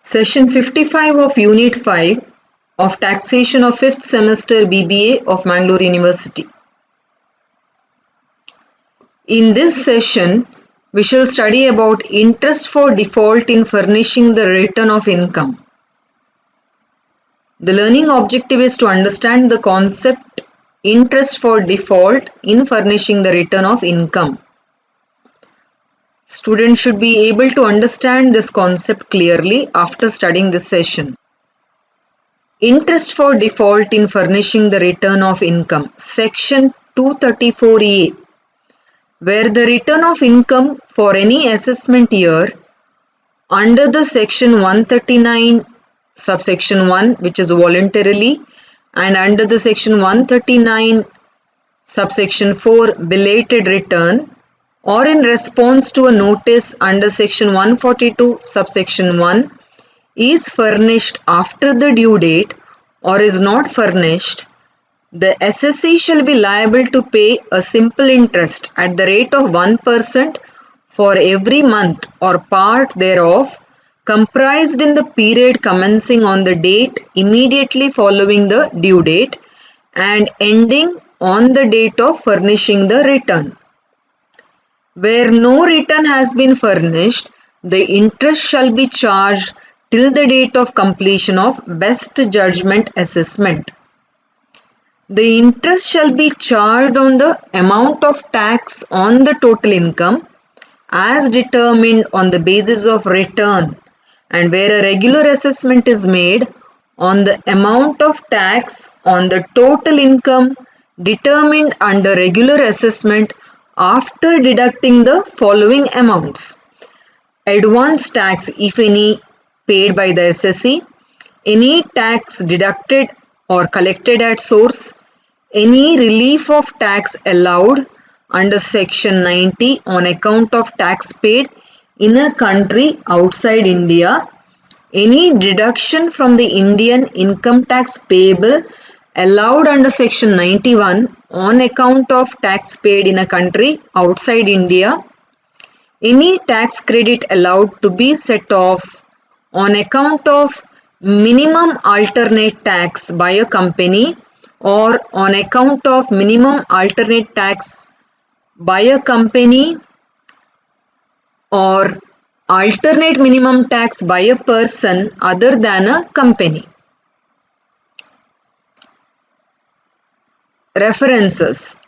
Session 55 of Unit 5 of Taxation of 5th Semester BBA of Mangalore University. In this session, we shall study about interest for default in furnishing the return of income. The learning objective is to understand the concept interest for default in furnishing the return of income. Students should be able to understand this concept clearly after studying this session. Interest for default in furnishing the return of income. Section 234A, where the return of income for any assessment year under the section 139 subsection 1, which is voluntarily, and under the section 139 subsection 4, belated return, or in response to a notice under section 142 subsection 1, is furnished after the due date or is not furnished, the assessee shall be liable to pay a simple interest at the rate of 1% for every month or part thereof comprised in the period commencing on the date immediately following the due date and ending on the date of furnishing the return. Where no return has been furnished, the interest shall be charged till the date of completion of best judgment assessment. The interest shall be charged on the amount of tax on the total income as determined on the basis of return, and where a regular assessment is made on the amount of tax on the total income determined under regular assessment after deducting the following amounts: advance tax, if any, paid by the assessee, any tax deducted or collected at source, any relief of tax allowed under section 90 on account of tax paid in a country outside India, any deduction from the Indian income tax payable allowed under section 91 on account of tax paid in a country outside India, any tax credit allowed to be set off on account of minimum alternate tax by a company or on account of minimum alternate tax by a company or alternate minimum tax by a person other than a company. References: